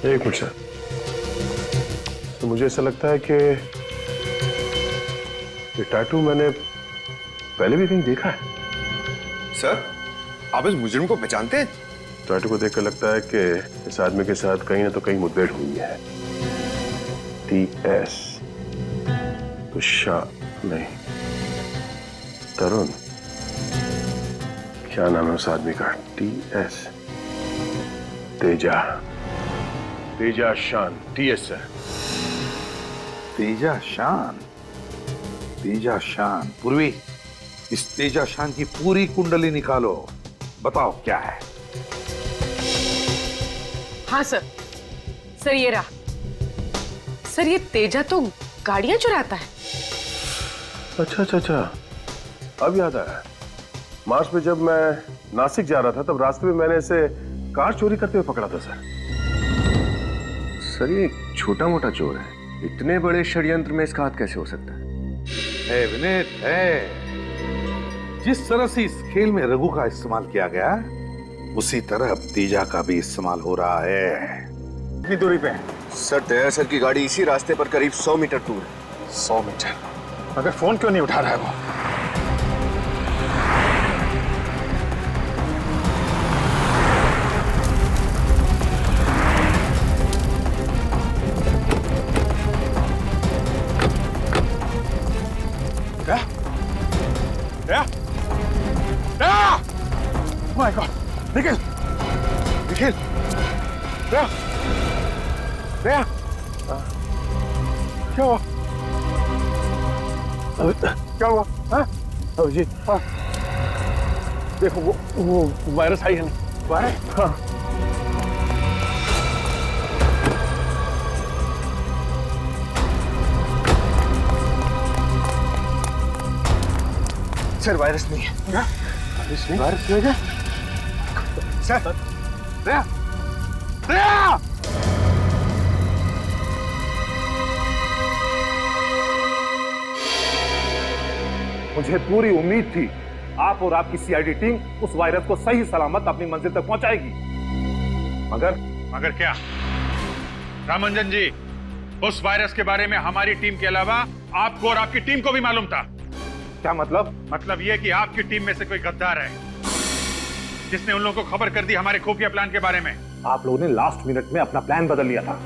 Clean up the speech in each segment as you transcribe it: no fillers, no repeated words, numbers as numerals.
एक minute sir, तो मुझे ऐसा लगता है कि ये टैटू मैंने पहले भी कहीं देखा है। सर, आप इस मुजरिम को पहचानते हैं? टैटू को देखकर लगता है कि इस आदमी के साथ कहीं ना तो कहीं मुठभेड़ हुई है। TS तो शाह नहीं, तरुण, क्या नाम है उस आदमी का? TS, तेजा शान। TS है। तेजा शान, तेजा शान। पूर्वी, इस तेजा शान की पूरी कुंडली निकालो, बताओ क्या है। हाँ सर, सर ये रहा। सर ये तेजा तो गाड़ियां चुराता है। अच्छा, अब याद आया। मार्च में जब मैं नासिक जा रहा था तब रास्ते में मैंने इसे कार चोरी करते हुए पकड़ा था सर। सर, ये छोटा मोटा चोर है, इतने बड़े षड्यंत्र में इसका हाथ कैसे हो सकता है? विनीत है, जिस तरह से इस खेल में रघु का इस्तेमाल किया गया उसी तरह अब तेजा का भी इस्तेमाल हो रहा है। कितनी दूरी पे है? सर, तैयार सर की गाड़ी इसी रास्ते पर करीब 100 मीटर दूर है। 100 मीटर? मगर फोन क्यों नहीं उठा रहा है वो? माय गॉड, निखिल, निखिल, क्या हुआ? क्या हुआ? हाँ जी, हाँ देखो वो वायरस आई है ना? वायरस? हाँ। सर, वायरस नहीं है। वायरस नहीं? वायरस नहीं है? सर, दया, दया! मुझे पूरी उम्मीद थी आप और आपकी CID टीम उस वायरस को सही सलामत अपनी मंजिल तक पहुंचाएगी, मगर क्या रामंजन जी, उस वायरस के बारे में हमारी टीम के अलावा आपको और आपकी टीम को भी मालूम था। क्या मतलब? मतलब यह कि आपकी टीम में से कोई गद्दार है जिसने उन लोगों को खबर कर दी हमारे खुफिया प्लान के बारे में। आप लोगों ने लास्ट मिनट में अपना प्लान बदल लिया था।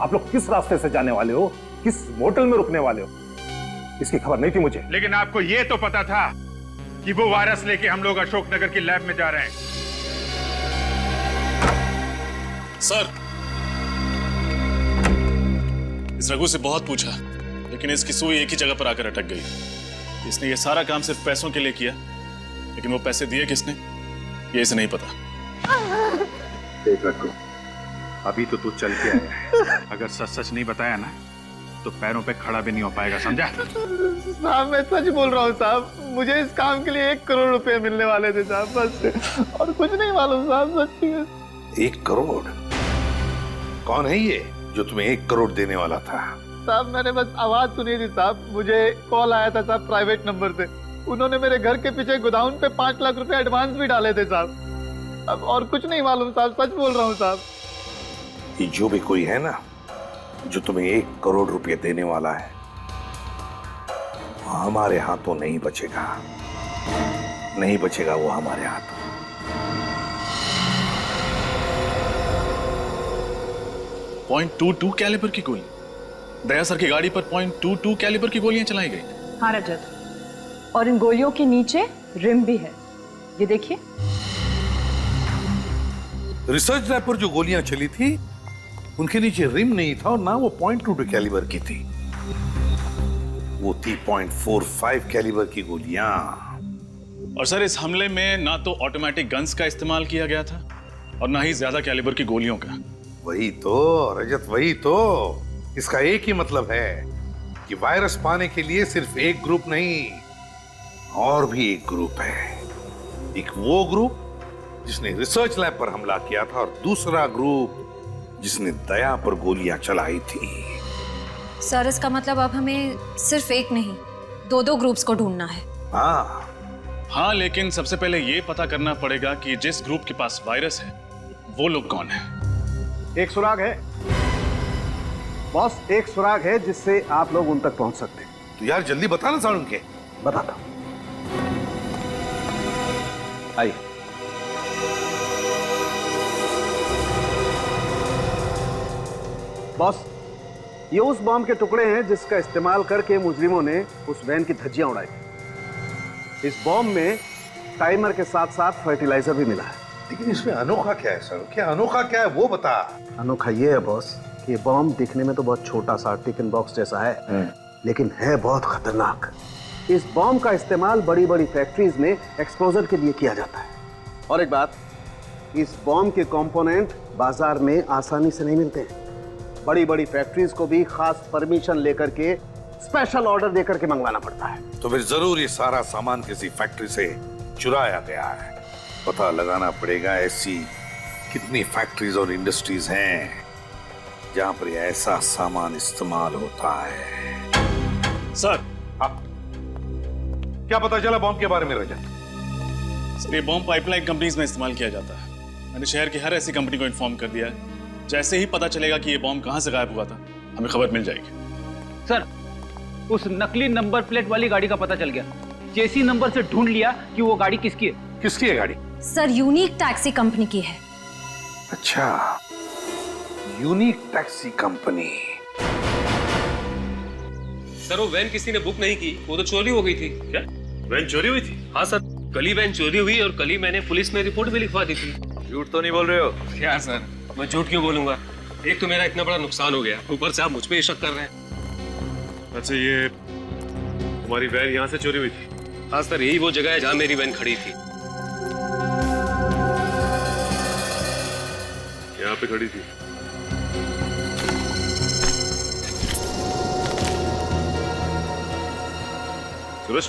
आप लोग किस रास्ते से जाने वाले हो, किस होटल में रुकने वाले हो, इसकी खबर नहीं थी मुझे। लेकिन आपको यह तो पता था कि वो वायरस लेके हम लोग अशोकनगर की लैब में जा रहे हैं। सर, इस रघु से बहुत पूछा, लेकिन इसकी सुई एक ही जगह पर आकर अटक गई। इसने ये सारा काम सिर्फ पैसों के लिए किया, लेकिन वो पैसे दिए किसने, ये इसे नहीं पता। देख रघु, अभी तो तू चल के आया है, अगर सच सच नहीं बताया ना तो पैरों पे खड़ा भी नहीं हो पाएगा, समझा? साहब, मैं सच बोल रहा हूँ साहब, मुझे इस काम के लिए 1 करोड़ रुपए मिलने वाले थे साहब, बस और कुछ नहीं मालूम साहब, सच्ची में। 1 करोड़? कौन है ये जो तुम्हें 1 करोड़ देने वाला था? साहब, मैंने बस आवाज सुनी थी साहब, मुझे कॉल आया था साहब प्राइवेट नंबर से। उन्होंने मेरे घर के पीछे गोदाउन पे 5 लाख रुपए एडवांस भी डाले थे साहब। अब और कुछ नहीं मालूम साहब, सच बोल रहा हूँ साहब। ये जो भी कोई है ना जो तुम्हें 1 करोड़ रुपए देने वाला है, हमारे हाथों नहीं बचेगा, नहीं बचेगा वो हमारे हाथों। .22 कैलिबर की गोली, दया सर की गाड़ी पर .22 कैलिबर की गोलियां चलाई गई। हाँ रजत, और इन गोलियों के नीचे रिम भी है, ये देखिए। रिसर्च लैब पर जो गोलियां चली थी उनके नीचे रिम नहीं था और ना वो .22 कैलिबर की थी, वो थी .45 कैलिबर की गोलियां। और सर, इस हमले में ना तो ऑटोमेटिक गन्स का इस्तेमाल किया गया था और ना ही ज्यादा कैलिबर की गोलियों का। वही तो रजत, वही तो। इसका एक ही मतलब है कि वायरस पाने के लिए सिर्फ एक ग्रुप नहीं, और भी एक ग्रुप है। एक वो ग्रुप जिसने रिसर्च लैब पर हमला किया था और दूसरा ग्रुप जिसने दया पर गोलियां चलाई थी। सर, इसका मतलब अब हमें सिर्फ एक नहीं 2-2 ग्रुप्स को ढूंढना है। हाँ, लेकिन सबसे पहले ये पता करना पड़ेगा कि जिस ग्रुप के पास वायरस है वो लोग कौन है। एक सुराग है, बॉस, एक सुराग है जिससे आप लोग उन तक पहुंच सकते हैं। तो यार जल्दी बताना सारुण के। बताता हूं, आइए। बॉस, ये उस बॉम्ब के टुकड़े हैं जिसका इस्तेमाल करके मुजरिमों ने उस वैन की धज्जियां उड़ाई थी। इस बॉम्ब में टाइमर के साथ साथ फर्टिलाइजर भी मिला है। लेकिन इसमें अनोखा क्या है सर? क्या अनोखा क्या है वो बता। अनोखा ये है बॉस कि ये बॉम्ब दिखने में तो बहुत छोटा सा टिफिन बॉक्स जैसा है, लेकिन है बहुत खतरनाक। इस बॉम्ब का इस्तेमाल बड़ी बड़ी फैक्ट्रीज में एक्सप्लोजर के लिए किया जाता है। और एक बात, इस बॉम्ब के कंपोनेंट बाजार में आसानी से नहीं मिलते हैं। बड़ी बड़ी फैक्ट्रीज को भी खास परमिशन लेकर के, स्पेशल ऑर्डर देकर के मंगवाना पड़ता है। तो फिर जरूर ये सारा सामान किसी फैक्ट्री से चुराया गया है। पता लगाना पड़ेगा ऐसी कितनी फैक्ट्रीज और इंडस्ट्रीज हैं जहां पर ऐसा सामान इस्तेमाल होता है। सर, हाँ, क्या पता चला बॉम्ब के बारे में रजत? सर, ये बॉम्ब पाइपलाइन कंपनीज में इस्तेमाल किया जाता है। मैंने शहर की हर ऐसी कंपनी को इन्फॉर्म कर दिया है। जैसे ही पता चलेगा कि ये बॉम्ब कहां से गायब हुआ था, हमें खबर मिल जाएगी। सर, उस नकली नंबर प्लेट वाली गाड़ी का पता चल गया। चेसी नंबर से ढूंढ लिया कि वो गाड़ी किसकी है। किसकी है गाड़ी? सर, यूनिक टैक्सी कंपनी की है। अच्छा, यूनिक टैक्सी कंपनी। सर, वो वैन किसी ने बुक नहीं की, वो तो चोरी हो गई थी। क्या वैन चोरी हुई थी? हाँ सर, कल ही वैन चोरी हुई और कल ही मैंने पुलिस में रिपोर्ट भी लिखवा दी थी। झूठ तो नहीं बोल रहे हो? क्या सर, मैं झूठ क्यों बोलूंगा? एक तो मेरा इतना बड़ा नुकसान हो गया, ऊपर से आप मुझ पे शक कर रहे हैं। अच्छा, ये तुम्हारी वैन यहाँ से चोरी हुई थी? हाँ सर, यही वो जगह है जहाँ मेरी वैन खड़ी थी। यहाँ पे खड़ी थी? सूरज,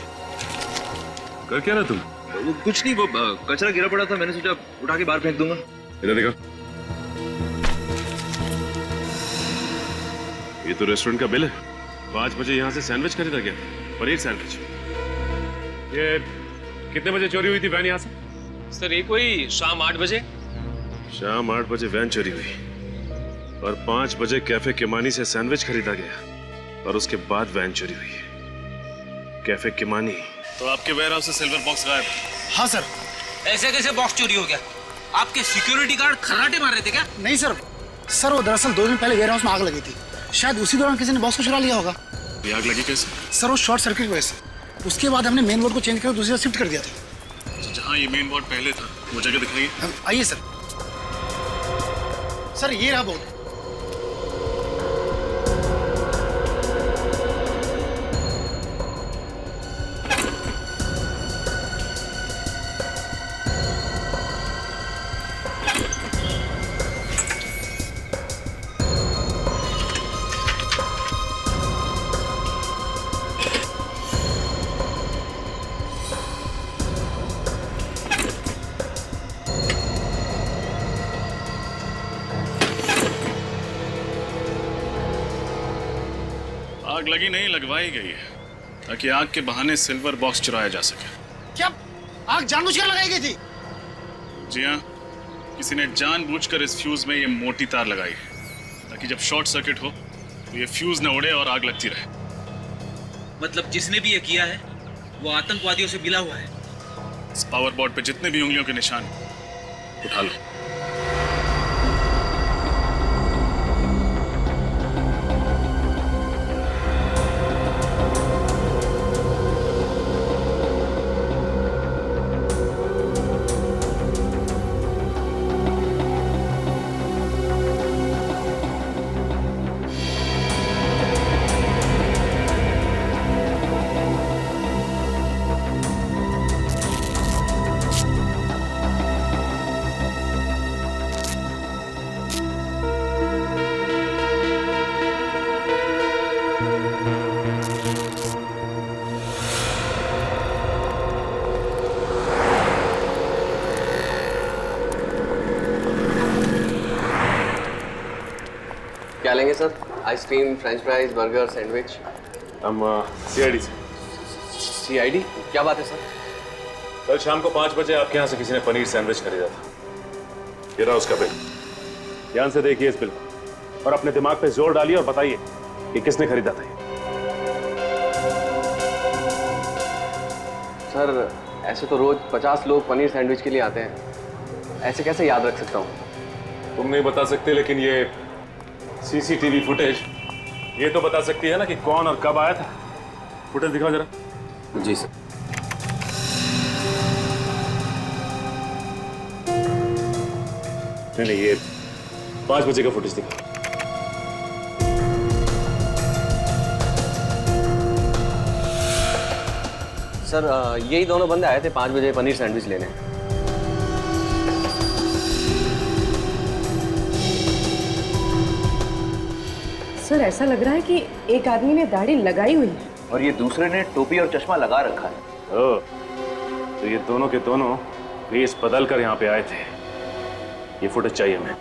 कर क्या रहा तुम? वो कुछ नहीं, वो कचरा गिरा पड़ा था, मैंने सोचा उठा के बाहर फेंक दूंगा। इधर देखो, ये तो रेस्टोरेंट का बिल है। 5 बजे यहाँ से सैंडविच खरीदा गया, पनीर सैंडविच। ये कितने बजे चोरी हुई थी वैन यहाँ से? सर, ये कोई शाम 8 बजे। शाम 8 बजे वैन चोरी हुई और 5 बजे कैफे किमानी से सैंडविच खरीदा गया और उसके बाद वैन चोरी हुई। Cafe Kimani. तो आपके वेयरहाउस से सिल्वर बॉक्स गायब? हाँ सर। ऐसे कैसे बॉक्स चोरी हो गया? आपके सिक्योरिटी गार्ड खर्राटे मार रहे थे क्या? नहीं सर, वो दरअसल 2 दिन पहले वेयरहाउस में आग लगी थी। शायद उसी दौरान किसी ने बॉक्स को चुरा लिया होगा। ये आग लगी कैसे? सर, वो शॉर्ट सर्किट की वजह से। उसके बाद हमने मेन बोर्ड को चेंज कर दूसरी जगह शिफ्ट कर दिया था। जहाँ ये मेन बोर्ड पहले था, वो जगह दिखाइए। आइए सर। सर, ये रहा बोर्ड। आग लगी नहीं, लगवाई गई है ताकि आग के बहाने सिल्वर बॉक्स चुराया जा सके। क्या आग जानबूझकर लगाई गई थी? जी हाँ, किसी ने जानबूझकर इस फ्यूज में ये मोटी तार लगाई है ताकि जब शॉर्ट सर्किट हो तो ये फ्यूज न उड़े और आग लगती रहे। मतलब जिसने भी ये किया है वो आतंकवादियों से मिला हुआ है। इस पावर बोर्ड पे जितने भी उंगलियों के निशान उठा लो। क्या लेंगे sir? Ice cream, French fries, burger, sandwich? हम CID से। CID? क्या बात है सर? कल शाम को 5 बजे आपके यहाँ से किसी ने पनीर सैंडविच खरीदा था। ये रहा उसका बिल। ध्यान से देखिए इस बिल को। और अपने दिमाग पे जोर डालिए और बताइए कि किसने खरीदा था ये। सर ऐसे तो रोज 50 लोग पनीर सैंडविच के लिए आते हैं, ऐसे कैसे याद रख सकता हूँ? तुम नहीं बता सकते, लेकिन ये सीसीटीवी फुटेज ये तो बता सकती है ना कि कौन और कब आया था। फुटेज दिखाओ जरा। जी सर। नहीं, ये 5 बजे का फुटेज दिखाओ। सर यही दोनों बंदे आए थे 5 बजे पनीर सैंडविच लेने। सर ऐसा लग रहा है कि एक आदमी ने दाढ़ी लगाई हुई है और ये दूसरे ने टोपी और चश्मा लगा रखा है। ओह, तो ये दोनों के दोनों भेस बदल कर यहाँ पे आए थे। ये फुटेज चाहिए हमें।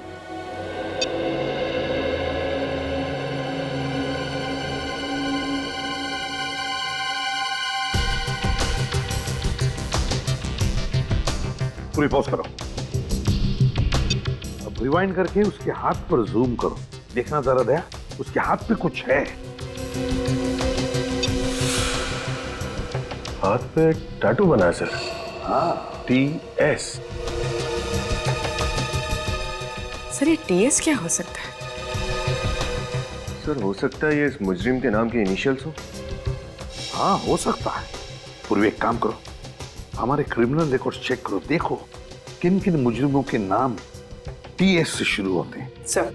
पूरी पॉज करो। अब रिवाइंड करके उसके हाथ पर जूम करो। देखना जरा दया, उसके हाथ पे कुछ है। हाथ पे टैटू बना है सर। हाँ, TS। सर ये TS क्या हो सकता है? सर हो सकता है ये इस मुजरिम के नाम के इनिशियल्स हो। हाँ हो सकता है। पूर्व एक काम करो, हमारे क्रिमिनल रिकॉर्ड चेक करो, देखो किन किन मुजरिमों के नाम TS से शुरू होते हैं। सर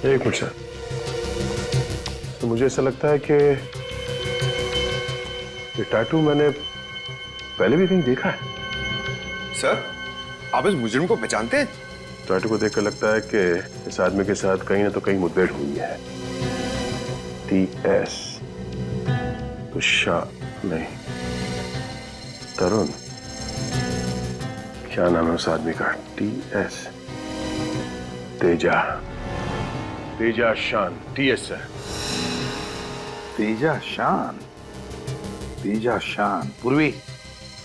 एक मिनट सर, तो मुझे ऐसा लगता है कि ये टैटू मैंने पहले भी कहीं देखा है। सर आप इस मुजरिम को पहचानते हैं? टैटू को देखकर लगता है कि इस आदमी के साथ कहीं ना तो कहीं मुठभेड़ हुई है। TS तो शाह नहीं, तरुण, क्या नाम है उस आदमी का? TS तेजा, तेजा शान। TS है। तेजा शान, तेजा शान। पूर्वी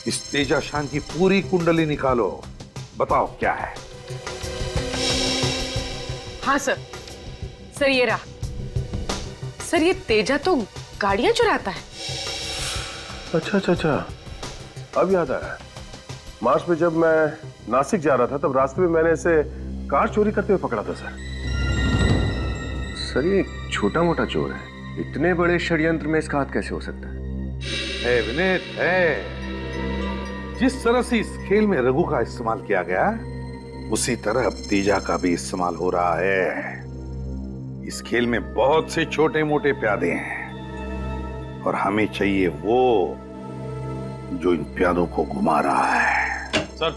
इस तेजा शान की पूरी कुंडली निकालो, बताओ क्या है। हाँ सर, सर ये रहा। सर ये तेजा तो गाड़ियां चुराता है। अच्छा अच्छा अच्छा, अब याद आया। मार्च में जब मैं नासिक जा रहा था तब रास्ते में मैंने इसे कार चोरी करते हुए पकड़ा था सर। सर ये छोटा मोटा चोर है, इतने बड़े षड्यंत्र में इसका हाथ कैसे हो सकता है? विनीत है, जिस तरह से इस खेल में रघु का इस्तेमाल किया गया उसी तरह अब तेजा का भी इस्तेमाल हो रहा है। इस खेल में बहुत से छोटे मोटे प्यादे हैं और हमें चाहिए वो जो इन प्यादों को घुमा रहा है। सर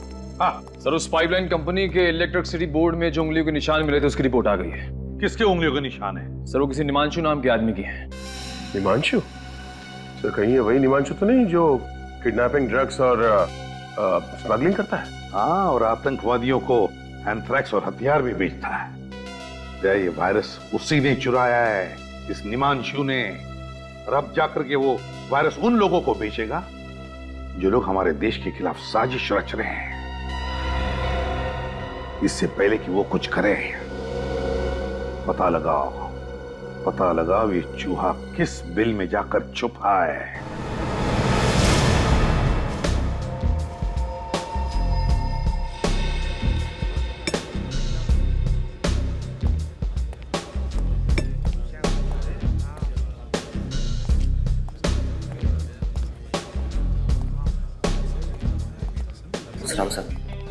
सर उस पाइपलाइन कंपनी के इलेक्ट्रिसिटी बोर्ड में जो उंगलियों के निशान मिले थे उसकी रिपोर्ट आ गई है। किसके उंगलियों के निशान है? सर वो किसी निमांशु नाम के आदमी की है। निमांशु? सर कहीं ये वही निमांशु तो नहीं जो किडनैपिंग, ड्रग्स और स्मगलिंग करता है? हाँ, और आतंकवादियों को एंथ्रैक्स और हथियार भी बेचता है। ये वायरस उसी ने चुराया है, इस निमांशु ने। और अब जाकर के वो वायरस उन लोगों को बेचेगा जो लोग हमारे देश के खिलाफ साजिश रच रहे हैं। इससे पहले कि वो कुछ करे, पता लगाओ ये चूहा किस बिल में जाकर छुपा है।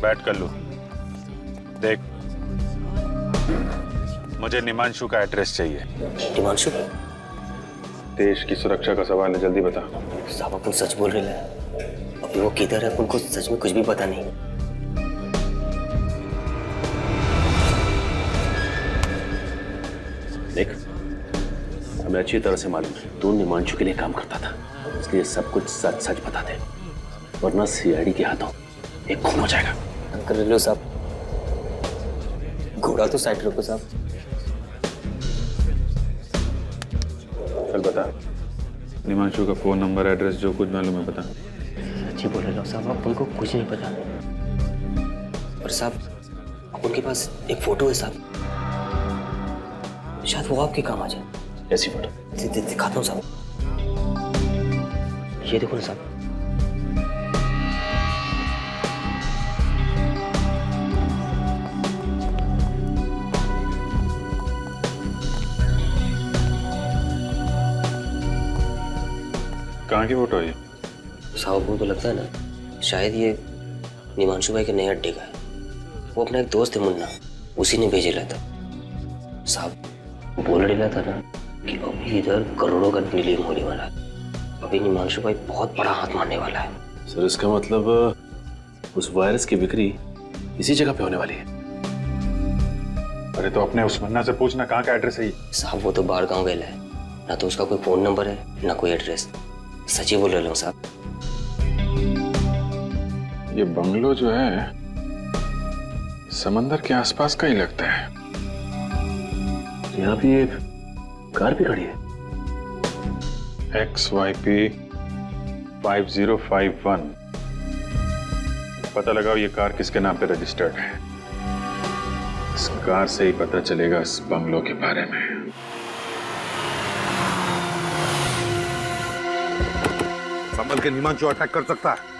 बैठ कर लो। देख, मुझे निमांशु का एड्रेस चाहिए। निमांशु? देश की सुरक्षा का सवाल है, जल्दी बता। साहब अपन सच बोल रहे हैं। अभी वो किधर है अपन को सच में कुछ भी पता नहीं। देख, हमें अच्छी तरह से मालूम है तू निमांशु के लिए काम करता था, इसलिए सब कुछ सच सच बता दे, वरना सीआईडी के हाथों एक खून हो जाएगा। अंकल लो साहब, घोड़ा तो साइड रखो साहब। चल बता। निमांशु का फोन नंबर, एड्रेस, जो कुछ मालूम है बता। सच्ची बोल रहे हो साहब, अपन को कुछ नहीं पता। और साहब अपन के पास एक फोटो है साहब। शायद वो आपके काम आ जाए। ऐसी फोटो दिखाता हूँ साहब, ये देखो ना साहब। कहाँ की फोटो है ये? साहब को तो लगता है ना शायद ये निमांशु भाई के नए अड्डे का है। वो अपना एक दोस्त है मुन्ना, उसी ने भेजे था। साहब बोल रहा था ना कि अभी इधर करोड़ों का डीलिंग होने वाला है। अभी निमांशु भाई बहुत बड़ा हाथ मारने वाला है। सर इसका मतलब उस वायरस की बिक्री इसी जगह पे होने वाली है। अरे तो अपने उस मुन्ना से पूछना कहाँ का एड्रेस है ये। साहब वो तो बाहर गाँव गया है, ना तो उसका कोई फोन नंबर है ना कोई एड्रेस। सच ही बोल रहा हूँ साहब। ये बंगलो जो है समंदर के आसपास का ही लगता है। यहाँ भी एक कार भी खड़ी है। XYP 5051। पता लगाओ ये कार किसके नाम पे रजिस्टर्ड है। इस कार से ही पता चलेगा इस बंगलो के बारे में। संभल के निमांशु अटैक कर सकता है।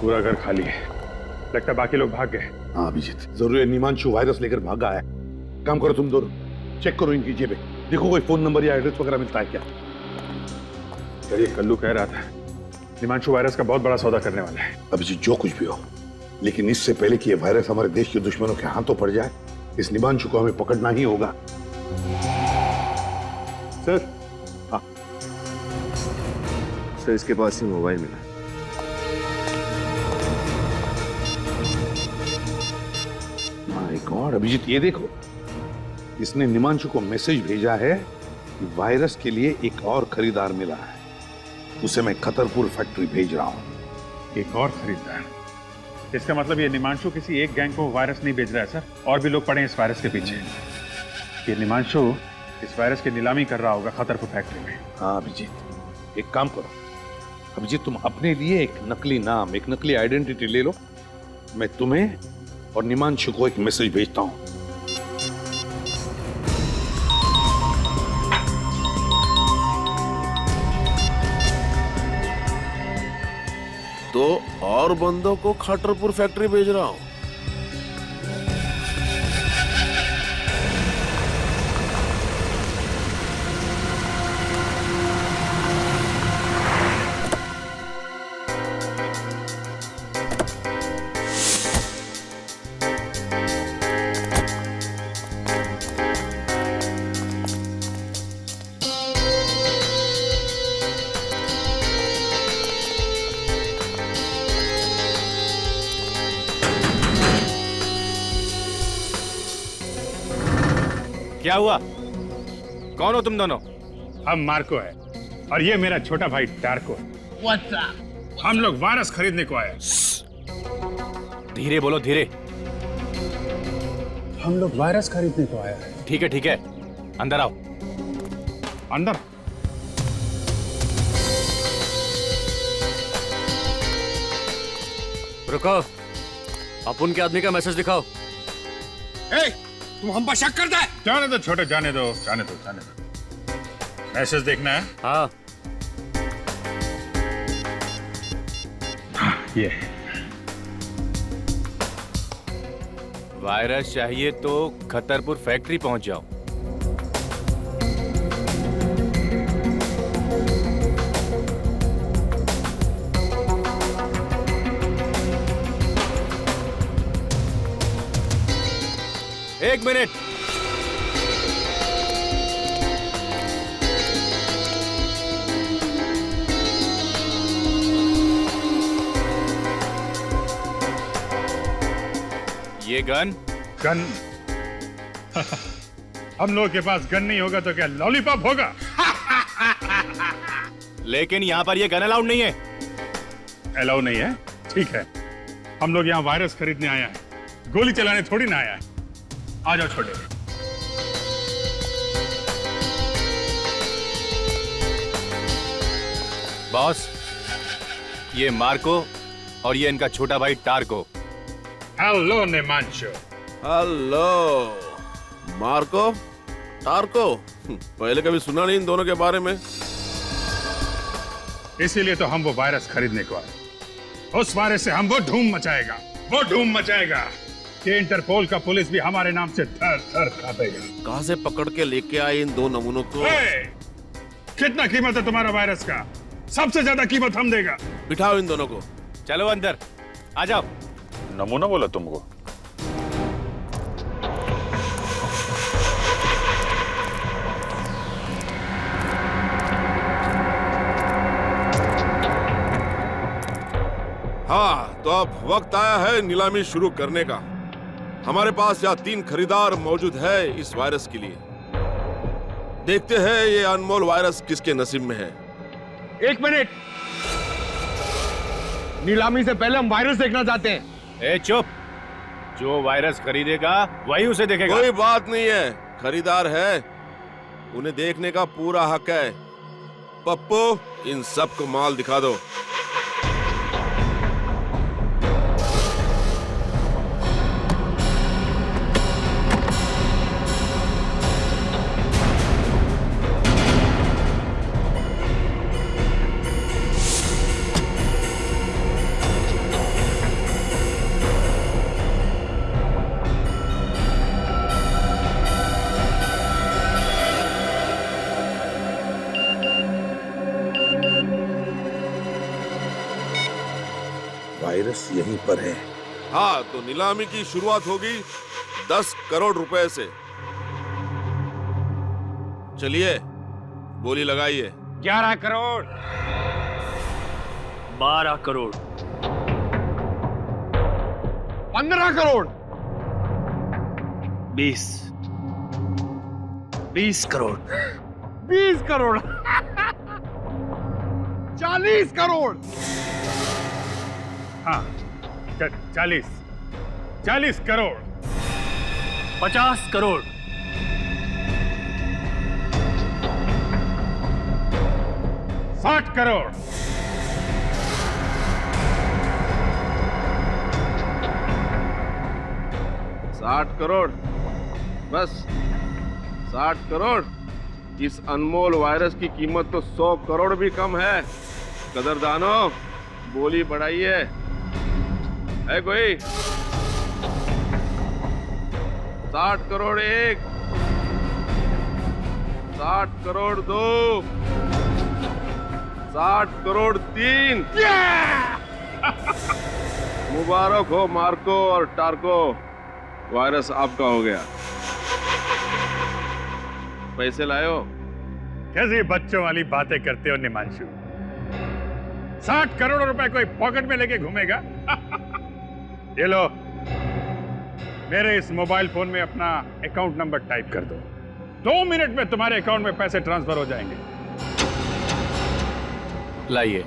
पूरा घर खाली है, लगता है बाकी लोग भाग गए। हाँ अभिजीत, जरूर है निमांशु वायरस लेकर भागा है। काम करो तुम दोनों, चेक करो इनकी जेबें, देखो कोई फोन नंबर या एड्रेस वगैरह मिलता है क्या। सर ये कल्लू कह रहा था निमांशु वायरस का बहुत बड़ा सौदा करने वाला है। अभिजीत जो कुछ भी हो, लेकिन इससे पहले कि ये वायरस हमारे देश के दुश्मनों के हाथों पड़ जाए, इस निमांशु को हमें पकड़ना ही होगा। सर हाँ सर, इसके पास ही मोबाइल मिला। माय गॉड अभिजीत, ये देखो, इसने निमांशु को मैसेज भेजा है कि वायरस के लिए एक और खरीदार मिला है, उसे मैं खतरपुर फैक्ट्री भेज रहा हूं। एक और खरीदार? इसका मतलब ये निमांशु किसी एक गैंग को वायरस नहीं भेज रहा है सर, और भी लोग पड़े हैं इस वायरस के पीछे। ये निमांशु इस वायरस की नीलामी कर रहा होगा खतरपुर फैक्ट्री में। हाँ अभिजीत, एक काम करो अभिजीत, तुम अपने लिए एक नकली नाम, एक नकली आइडेंटिटी ले लो। मैं तुम्हें और निमांशु को एक मैसेज भेजता हूं। तो और बंदों को खतरपुर फैक्ट्री भेज रहा हूं। क्या हुआ? कौन हो तुम दोनों? हम मार्को है और ये मेरा छोटा भाई डार्को है। हम लोग वायरस खरीदने को आए। धीरे बोलो, धीरे। हम लोग वायरस खरीदने को आए हैं। ठीक है, ठीक है, अंदर आओ। अंदर? रुको, अपुन के आदमी का मैसेज दिखाओ। तुम हम पर शक करता है? जाने दो छोटे, जाने दो, जाने दो, जाने दो। मैसेज देखना है? हाँ। ये वायरस चाहिए तो खतरपुर फैक्ट्री पहुंच जाओ। एक मिनट। ये गन? गन? हम लोगों के पास गन नहीं होगा तो क्या लॉलीपॉप होगा? लेकिन यहाँ पर ये गन अलाउड नहीं है। अलाउ नहीं है? ठीक है, हम लोग यहाँ वायरस खरीदने आया है, गोली चलाने थोड़ी ना आया है। आ जाओ छोटे। बॉस, ये मार्को और ये इनका छोटा भाई टार्को। हेलो निमांशु। हेलो मार्को, टार्को, पहले कभी सुना नहीं इन दोनों के बारे में। इसीलिए तो हम वो वायरस खरीदने को आए। उस वायरस से हम वो धूम मचाएगा, वो धूम मचाएगा कि इंटरपोल का पुलिस भी हमारे नाम से थर थर कांपेगा। कहां से पकड़ के लेके आए इन दो नमूनों को? कितना कीमत है तुम्हारा वायरस का? सबसे ज्यादा कीमत हम देगा। बिठाओ इन दोनों को। चलो अंदर, आ जाओ। नमूना बोला तुमको? हाँ, तो अब वक्त आया है नीलामी शुरू करने का। हमारे पास यहाँ 3 खरीदार मौजूद है इस वायरस के लिए। देखते हैं ये अनमोल वायरस किसके नसीब में है। 1 मिनट, नीलामी से पहले हम वायरस देखना चाहते हैं। ए चुप, जो वायरस खरीदेगा वही उसे देखेगा। कोई बात नहीं है, खरीदार है, उन्हें देखने का पूरा हक है। पप्पू, इन सबको माल दिखा दो। वायरस यहीं पर है। हाँ, तो नीलामी की शुरुआत होगी 10 करोड़ रुपए से। चलिए, बोली लगाइए। 11 करोड़, 12 करोड़, 15 करोड़, 20 करोड़, 20 करोड़, 40 करोड़। हाँ, 40 करोड़, 50 करोड़, 60 करोड़, 60 करोड़, बस 60 करोड़। इस अनमोल वायरस की कीमत तो 100 करोड़ भी कम है। कदरदानो, बोली बढ़ाइए। है कोई? 60 करोड़ 1, 60 करोड़ 2, 60 करोड़ 3। मुबारक हो मार्को और टार्को, वायरस आपका हो गया। पैसे लायो? कैसी बच्चों वाली बातें करते हो निमांशु? 60 करोड़ रुपए कोई पॉकेट में लेके घूमेगा? ये लो, मेरे इस मोबाइल फोन में अपना अकाउंट नंबर टाइप कर दो। 2 मिनट में तुम्हारे अकाउंट में पैसे ट्रांसफर हो जाएंगे। लाइए।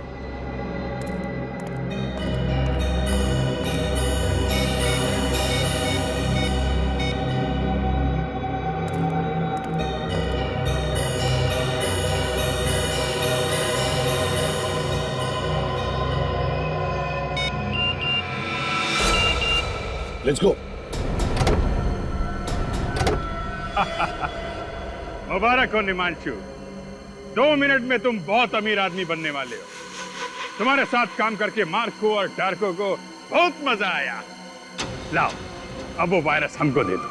Let's go. मुबारक हो निमांशु, 2 मिनट में तुम बहुत अमीर आदमी बनने वाले हो। तुम्हारे साथ काम करके मार्को और डार्को को बहुत मजा आया। लाओ, अब वो वायरस हमको दे दो।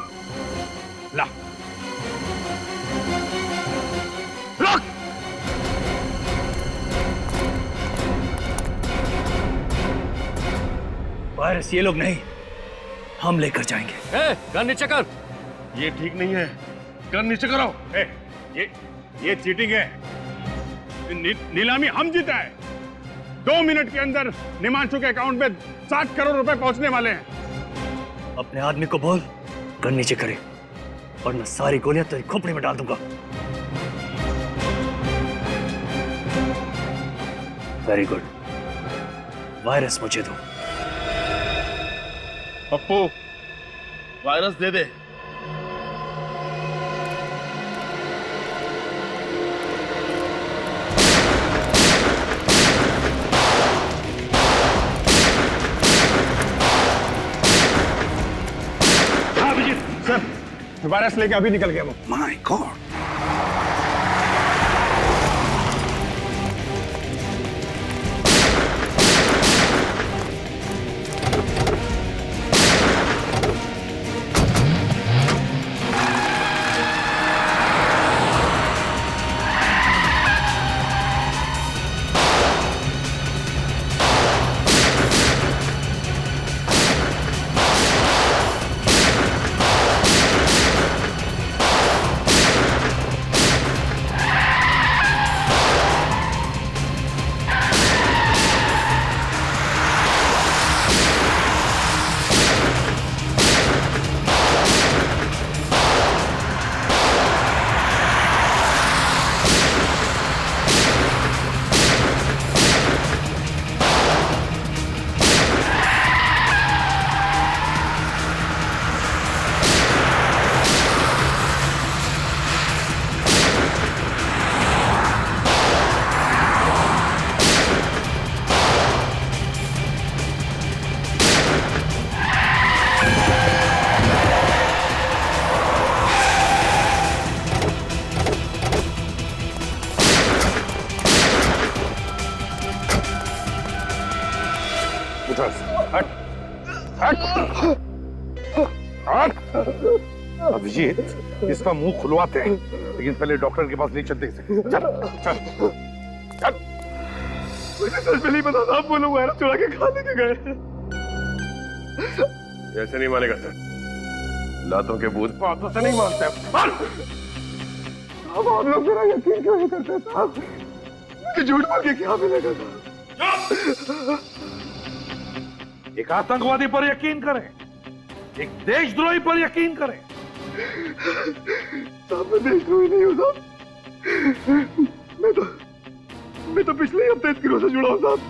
लाओ। रख। वायरस ये लोग नहीं, हम लेकर जाएंगे। गन नीचे कर। ये ठीक नहीं है, गन नीचे करो। ये चीटिंग है। नीलामी हम जीता है। 2 मिनट के अंदर निमांशु के अकाउंट में 60 करोड़ रुपए पहुंचने वाले हैं। अपने आदमी को बोल गन नीचे करे, वरना सारी गोलियां तेरी खोपड़ी में डाल दूंगा। वेरी गुड, वायरस मुझे दो। पप्पू, वायरस दे दे। सर, वायरस लेके अभी निकल गया वो। My God. अभिजीत, इसका मुंह खुलवाते हैं, लेकिन पहले डॉक्टर के पास ले चलते हैं। चल चल चल। मुझे सच में नहीं पता था, आप वो लोग वायरस चुरा के खा लेके गए। ऐसे नहीं मानेगा सर, लातों के भूत बातों से नहीं मानते। अब आप लोग मेरा यकीन क्यों नहीं करते साहब? मुझे झूठ बोल के क्या मिलेगा साहब? एक आतंकवादी पर यकीन करें, एक देशद्रोही पर यकीन करें। साहब मैं देशद्रोही नहीं हूँ साहब, मैं तो पिछले हफ्ते इस गिरोह से जुड़ा हूँ साहब।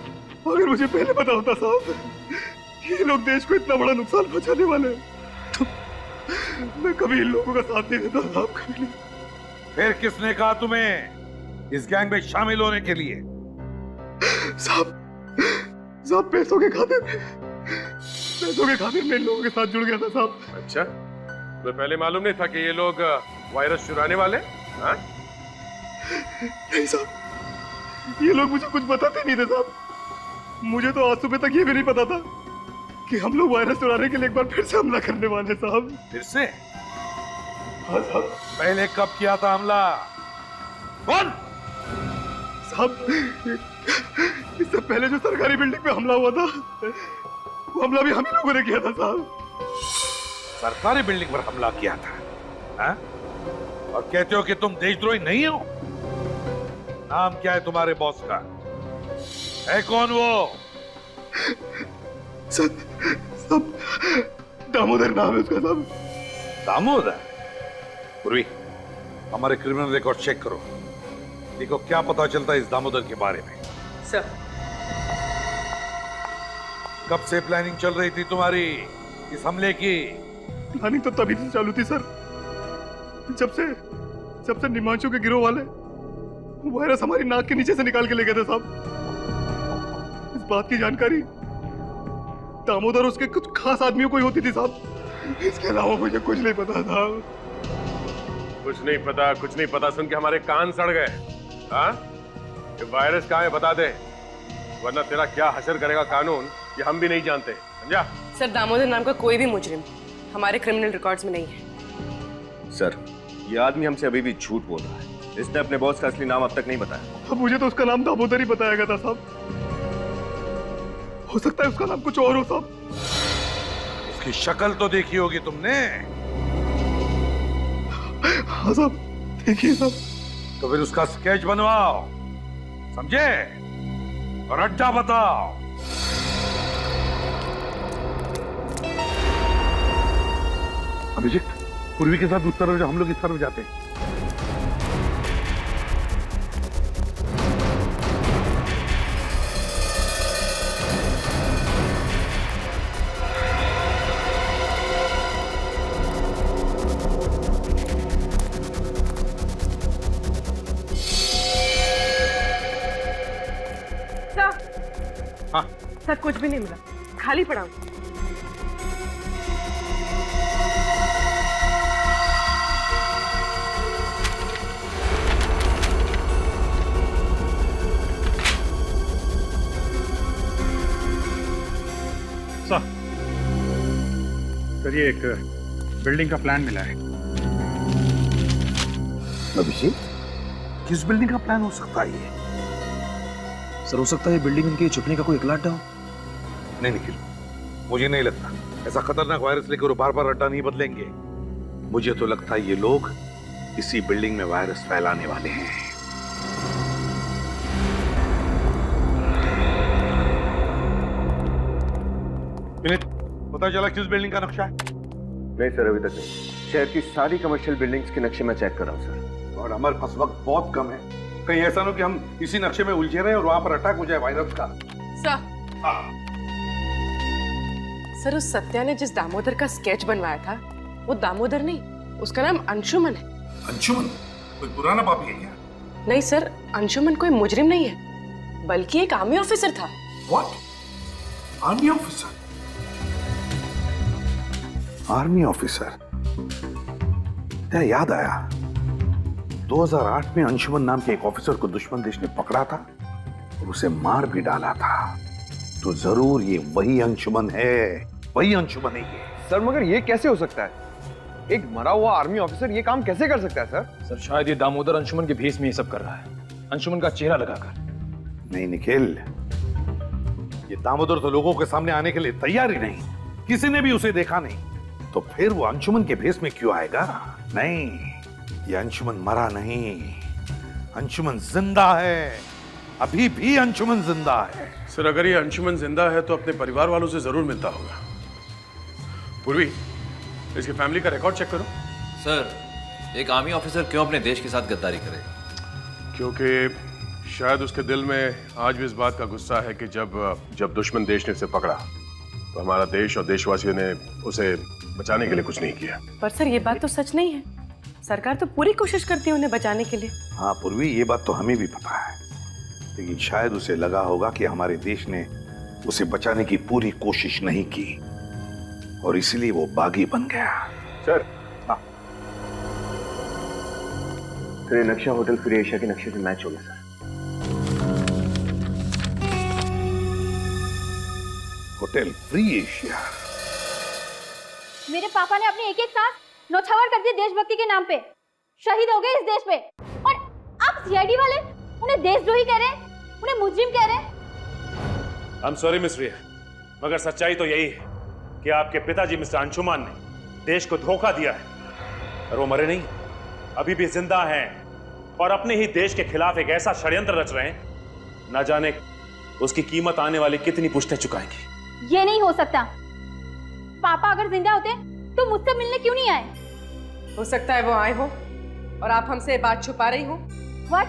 अगर मुझे पहले पता होता साहब ये लोग देश को इतना बड़ा नुकसान पहुंचाने वाले हैं, तो मैं कभी इन लोगों का साथ नहीं देता साहब, कभी नहीं। फिर किसने कहा तुम्हें इस गैंग में शामिल होने के लिए? साहब पैसों के खातिर मैं इन लोगों के साथ जुड़ गया था साहब। अच्छा, तो पहले मालूम नहीं था कि ये लोग वायरस चुराने वाले? हाँ? नहीं साहब, ये लोग मुझे कुछ बताते नहीं थे साहब। मुझे तो आज सुबह तक ये भी नहीं पता था कि हम लोग वायरस चुराने के लिए एक बार फिर से हमला करने वाले साहब। फिर से? हाँ साहब। पहले कब किया था हमला? कौन? साहब इससे पहले जो सरकारी बिल्डिंग पे हमला हुआ था, वो हमला भी हम ही लोगों ने किया था साहब। सरकारी बिल्डिंग पर हमला किया था? हाँ? और कहते हो कि तुम देशद्रोही नहीं हो? नाम क्या है तुम्हारे बॉस का? है कौन वो? सब दामोदर नाम है उसका साहब। दामोदर? पूर्वी, हमारे क्रिमिनल रिकॉर्ड चेक करो, देखो क्या पता चलता है इस दामोदर के बारे में। सर, कब से प्लानिंग चल रही थी तुम्हारी इस हमले की? प्लानिंग तो तभी से चालू थी सर, जब से निमांशु के गिरोह वाले वायरस हमारी नाक के नीचे से निकाल के ले गए थे साहब। इस बात की जानकारी दामोदर उसके कुछ खास आदमियों कोई होती थी साहब। इसके अलावा मुझे कुछ नहीं पता था। कुछ नहीं पता सुन के हमारे कान सड़ गए। हाँ, ये वायरस कहाँ है बता दे, वरना तेरा क्या हशर करेगा कानून ये हम भी नहीं जानते, समझा? सर, दामोदर नाम का कोई भी मुजरिम हमारे क्रिमिनल रिकॉर्ड्स में नहीं है। सर, ये आदमी हमसे अभी भी झूठ बोल रहा है। इसने अपने बॉस का असली नाम अब तक नहीं बताया। अब मुझे तो उसका नाम दामोदर ही बताया गया था साहब। हो सकता है उसका नाम कुछ और हो साहब। उसकी शक्ल तो देखी होगी तुमने? हाँ साहब, देखिए साहब। तो फिर उसका स्केच बनवाओ, समझे? और अड्डा बताओ। अभिजीत, पूर्वी के साथ उस तरफ हम लोग इस तरफ जाते हैं। सर, कुछ भी नहीं मिला, खाली पड़ा हूं। सर, ये एक बिल्डिंग का प्लान मिला है। अभिषेक, किस बिल्डिंग का प्लान हो सकता है ये? सर, हो सकता है बिल्डिंग इनके छुपने का कोई इकला अड्डा हो। नहीं निखिल, मुझे नहीं लगता ऐसा खतरनाक वायरस लेकर वो बार बार अड्डा नहीं बदलेंगे। मुझे तो लगता है ये लोग इसी बिल्डिंग में वायरस फैलाने वाले हैं। पता चला किस बिल्डिंग का नक्शा है? नहीं सर, अभी तक नहीं। शहर की सारी कमर्शियल बिल्डिंग्स के नक्शे मैं चेक कर रहा हूँ सर। और हमारे पास वक्त बहुत कम है, कहीं ऐसा ना हो कि हम इसी नक्शे में उलझे रहे और वहां पर अटैक हो जाए वायरस का। सर, उस सत्या ने जिस दामोदर का स्केच बनवाया था वो दामोदर नहीं, उसका नाम अंशुमन है। अंशुमन कोई पुराना पापी है क्या? नहीं सर, अंशुमन कोई मुजरिम नहीं है, बल्कि एक आर्मी ऑफिसर था। What? Army officer? Army officer? क्या याद आया, 2008 में अंशुमन नाम के एक ऑफिसर को दुश्मन देश ने पकड़ा था और उसे मार भी डाला था। तो जरूर ये वही अंशुमन है, वही अंशुमन है ये। सर, मगर ये कैसे हो सकता है? एक मरा हुआ आर्मी ऑफिसर ये काम कैसे कर सकता है सर? सर, शायद ये दामोदर अंशुमन के भेष में ये सब कर रहा है, अंशुमन का चेहरा लगाकर। नहीं निखिल, ये दामोदर तो लोगों के सामने आने के लिए तैयार ही नहीं, किसी ने भी उसे देखा नहीं, तो फिर वो अंशुमन के भेष में क्यों आएगा? नहीं, ये अंशुमन मरा नहीं, अंशुमन जिंदा है, अभी भी अंशुमन जिंदा है। सर, अगर ये अंशुमन जिंदा है तो अपने परिवार वालों से जरूर मिलता होगा। पूर्वी, इसकी फैमिली का रिकॉर्ड चेक करो। सर, एक आर्मी ऑफिसर क्यों अपने देश के साथ गद्दारी करेगा? क्योंकि शायद उसके दिल में आज भी इस बात का गुस्सा है कि जब दुश्मन देश ने उसे पकड़ा तो हमारा देश और देशवासियों ने उसे बचाने के लिए कुछ नहीं किया। पर सर, ये बात तो सच नहीं है, सरकार तो पूरी कोशिश करती है उन्हें बचाने के लिए। हाँ पूर्वी, ये बात तो हमें भी पता है, लेकिन शायद उसे लगा होगा कि हमारे देश ने उसे बचाने की पूरी कोशिश नहीं की और इसलिए वो बागी बन गया। सर, ये नक्शा होटल फ्री एशिया के नक्शे से मैच हो गया सर। Hotel free Asia? मेरे पापा ने अपने एक एक सांस नौछावर कर दिए देशभक्ति के नाम पे, शहीद हो गए इस देश पे, और आप सीआईडी वाले उन्हें देशद्रोही कह रहे हैं, उन्हें मुजरिम कह रहे हैं। I'm sorry मिस रिया, मगर सच्चाई तो यही है कि आपके पिताजी मिस्टर अंशुमान ने देश को धोखा दिया है और वो मरे नहीं, अभी भी जिंदा हैं और अपने ही देश के खिलाफ एक ऐसा षड्यंत्र रच रहे हैं, ना जाने उसकी कीमत आने वाली कितनी पुश्तें चुकाएंगी। ये नहीं हो सकता, पापा अगर जिंदा होते तो मुझसे मिलने क्यों नहीं आए? हो सकता है वो आए हो और आप हमसे बात छुपा रही हो। व्हाट?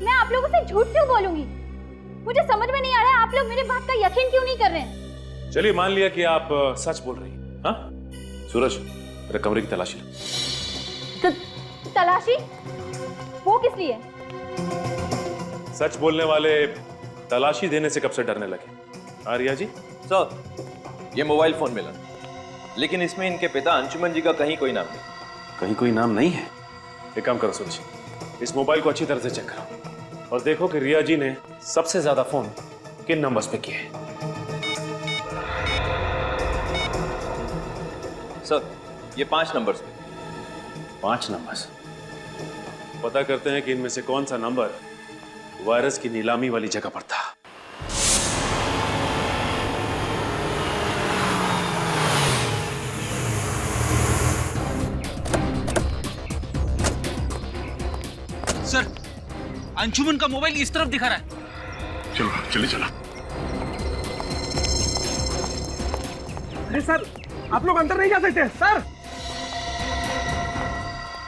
मैं आप लोगों से झूठ क्यों बोलूंगी? मुझे समझ में नहीं आ रहा है आप लोग मेरी बात का यकीन क्यों नहीं कर रहे हैं? चलिए मान लिया कि आप सच बोल रही हैं। हाँ सूरज, मेरे कमरे की तलाशी लो। तलाशी? वो किस लिए? सच बोलने वाले तलाशी देने से कब से डरने लगे? आर्या जी? सर, ये मोबाइल फोन मिला, लेकिन इसमें इनके पिता अंशुमन जी का कहीं कोई नाम नहीं। कहीं कोई नाम नहीं है? एक काम करो सूरज, इस मोबाइल को अच्छी तरह से चेक करो और देखो कि रिया जी ने सबसे ज्यादा फोन किन नंबर्स पे किए हैं। सर, ये 5 नंबर्स पे। 5 नंबर्स? पता करते हैं कि इनमें से कौन सा नंबर वायरस की नीलामी वाली जगह पर था। सर, अंशुमन का मोबाइल इस तरफ दिखा रहा है। चलो चलिए चला। अरे सर, आप लोग अंदर नहीं जा सकते सर।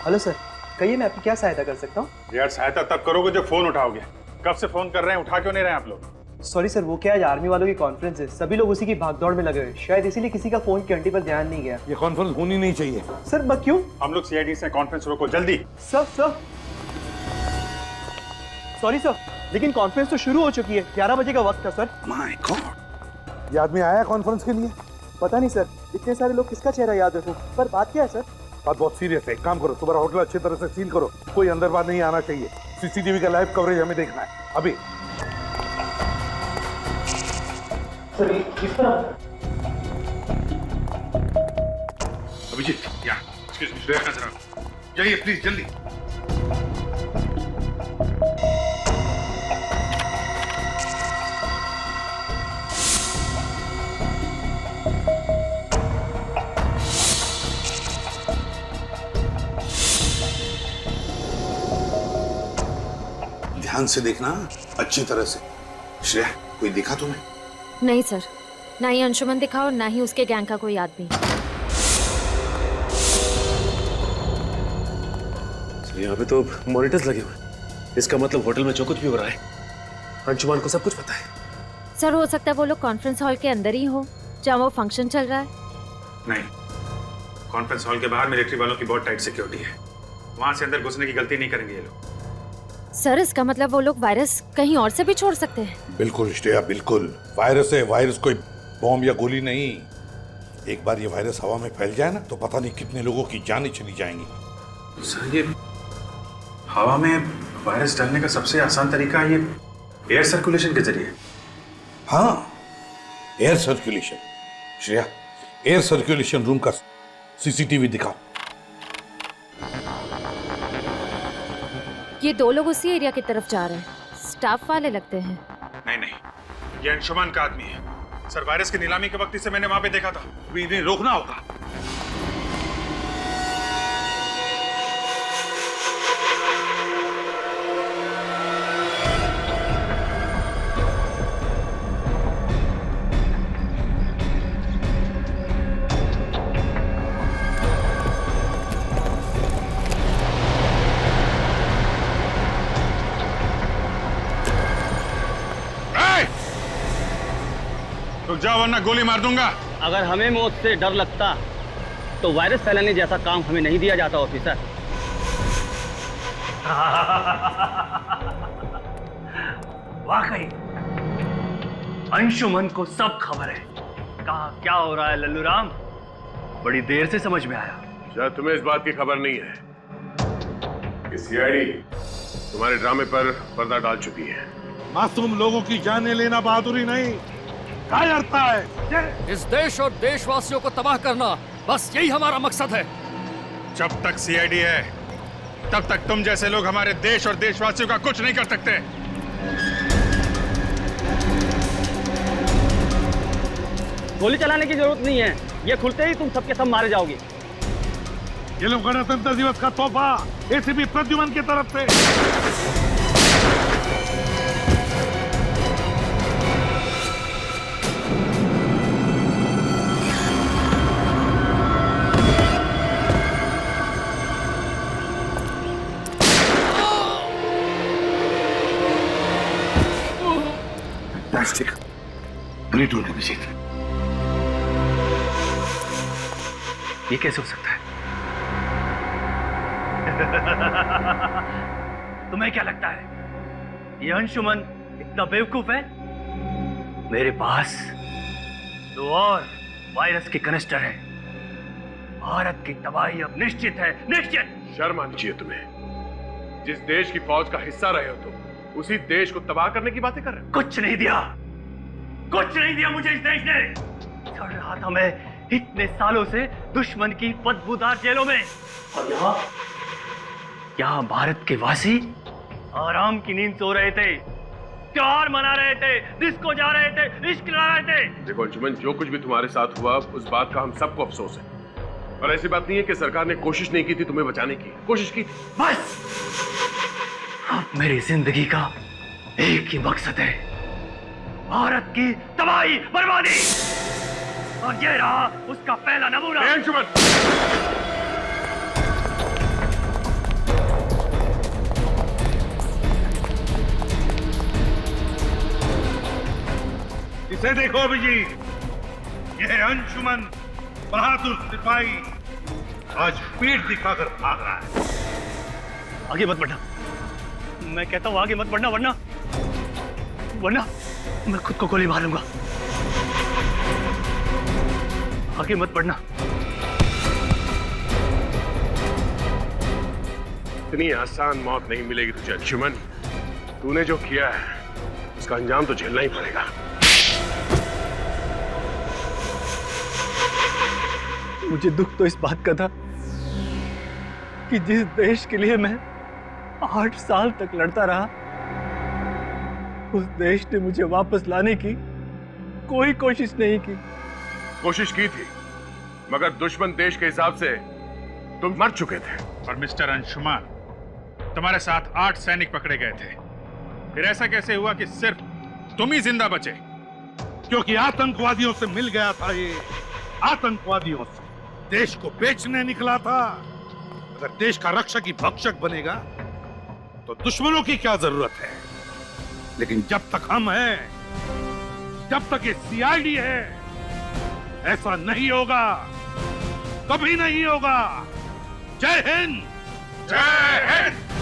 हेलो सर, कहिए मैं आपकी क्या सहायता कर सकता हूँ? यार सहायता तब करोगे जब फोन उठाओगे। कब से फोन कर रहे हैं, उठा क्यों नहीं रहे आप लोग? सॉरी सर, वो क्या आज आर्मी वालों की कॉन्फ्रेंस है, सभी लोग उसी की भागदौड़ में लगे हुए, शायद इसीलिए किसी का फोन की घंटी पर ध्यान नहीं गया। ये कॉन्फ्रेंस होनी नहीं चाहिए सर। बस क्यों? हम लोग सीआईडी से कॉन्फ्रेंस रोको जल्दी। सर सॉरी सर, लेकिन कॉन्फ्रेंस तो शुरू हो चुकी है, 11 बजे का वक्त था सर। माय गॉड, ये आदमी आया कॉन्फ्रेंस के लिए? पता नहीं सर, इतने सारे लोग किसका चेहरा याद रखूं, पर बात क्या है सर? बात बहुत सीरियस है। एक काम करो, तुम्हारा होटल अच्छी तरह से सील करो, कोई अंदर बाहर नहीं आना चाहिए। सीसीटीवी का लाइव कवरेज हमें देखना है अभी। सर किस तरह? अभिजीत, या एक्सक्यूज मी, श्रेया नजर आओ। जाइए प्लीज जल्दी। ध्यान से देखना, अच्छी तरह से। श्रेया, कोई दिखा तुम्हें? नहीं सर, ना ही अंशुमन दिखा और ना ही उसके गैंग का कोई आदमी। यहाँ पे तो मॉनिटर्स लगे हुए हैं, इसका मतलब होटल में जो कुछ भी हो रहा है अंशुमन को सब कुछ पता है। सर, हो सकता है वो लोग कॉन्फ्रेंस हॉल के अंदर ही हो जहाँ वो फंक्शन चल रहा है। नहीं, कॉन्फ्रेंस हॉल के बाहर मिलिट्री वालों की बहुत टाइट सिक्योरिटी है, वहां से अंदर घुसने की गलती नहीं करेंगे ये लोग। सर, इसका मतलब वो लोग वायरस कहीं और से भी छोड़ सकते हैं। बिल्कुल श्रेया, बिल्कुल। वायरस है, वायरस कोई बॉम्ब या गोली नहीं। एक बार ये वायरस हवा में फैल जाए ना तो पता नहीं कितने लोगों की जानें चली जाएंगी। सर, ये हवा में वायरस डालने का सबसे आसान तरीका है ये एयर सर्कुलेशन के जरिए। हाँ, air circulation. Shreya, air circulation room का सीसीटीवी दिखाओ। ये 2 लोग उसी एरिया की तरफ जा रहे हैं, स्टाफ वाले लगते हैं। नहीं, ये अंशुमन का आदमी है। सर, वायरस की नीलामी के वक्त इसे मैंने वहां पे देखा था। अभी इन्हें रोकना होगा। रुक जाओ वरना गोली मार दूंगा। अगर हमें मौत से डर लगता तो वायरस फैलाने जैसा काम हमें नहीं दिया जाता ऑफिसर। वाकई अंशुमन को सब खबर है, कहा क्या हो रहा है लल्लू राम, बड़ी देर से समझ में आया। शायद तुम्हें इस बात की खबर नहीं है कि सीआईडी तुम्हारे ड्रामे पर पर्दा डाल चुकी है। मासूम लोगों की जानें लेना बहादुरी नहीं, कायरता है। इस देश और देशवासियों को तबाह करना, बस यही हमारा मकसद है। जब तक सीआईडी है तब तक तुम जैसे लोग हमारे देश और देशवासियों का कुछ नहीं कर सकते। गोली चलाने की जरूरत नहीं है, ये खुलते ही तुम सबके सब मारे जाओगे। ये लोग गणतंत्र दिवस का तोहफा एसीपी प्रद्युमन की तरफ से। Fantastic. Great work, Abhijit. ये कैसे हो सकता है? तुम्हें क्या लगता है ये अंशुमन इतना बेवकूफ है? मेरे पास 2 और वायरस के कनिस्टर है। भारत की तबाही अब निश्चित है, निश्चित। शर्म आनी चाहिए तुम्हें। जिस देश की फौज का हिस्सा रहे हो तुम, उसी देश को तबाह करने की बातें कर रहे हो। कुछ नहीं दिया, कुछ नहीं दिया मुझे इस देश ने। चढ़ रहा था मैं इतने सालों से दुश्मन की बदबूदार जेलों में, और यहाँ भारत के वासी आराम की नींद सो रहे थे, त्योहार मना रहे थे, डिस्को जा रहे थे, इश्क ला रहे थे। देखो अंशुमन, जो कुछ भी तुम्हारे साथ हुआ उस बात का हम सबको अफसोस है, और ऐसी बात नहीं है कि सरकार ने कोशिश नहीं की थी तुम्हें बचाने की। कोशिश की थी। बस अब मेरी जिंदगी का एक ही मकसद है, भारत की तबाही, बर्बादी, और ये रहा उसका पहला नमूना। अंशुमन, इसे देखो अभिजीत, यह अंशुमन बहादुर सिपाही आज पीठ दिखाकर भाग रहा है। आगे मत बढ़ना, मैं कहता हूं आगे मत बढ़ना, वरना मैं खुद को गोली मारूंगा। आगे मत बढ़ना। इतनी आसान मौत नहीं मिलेगी तुझे अंशुमन। तूने जो किया है उसका अंजाम तो झेलना ही पड़ेगा। मुझे दुख तो इस बात का था कि जिस देश के लिए मैं 8 साल तक लड़ता रहा, उस देश ने मुझे वापस लाने की कोई कोशिश नहीं की। कोशिश की थी, मगर दुश्मन देश के हिसाब से तुम मर चुके थे। और मिस्टर अंशुमान, तुम्हारे साथ 8 सैनिक पकड़े गए थे, फिर ऐसा कैसे हुआ कि सिर्फ तुम ही जिंदा बचे? क्योंकि आतंकवादियों से मिल गया था। ये आतंकवादियों से देश को बेचने निकला था। अगर देश का रक्षक ही भक्षक बनेगा तो दुश्मनों की क्या जरूरत है। लेकिन जब तक हम हैं, जब तक ये सीआईडी है, ऐसा नहीं होगा, कभी नहीं होगा। जय हिंद। जय हिंद।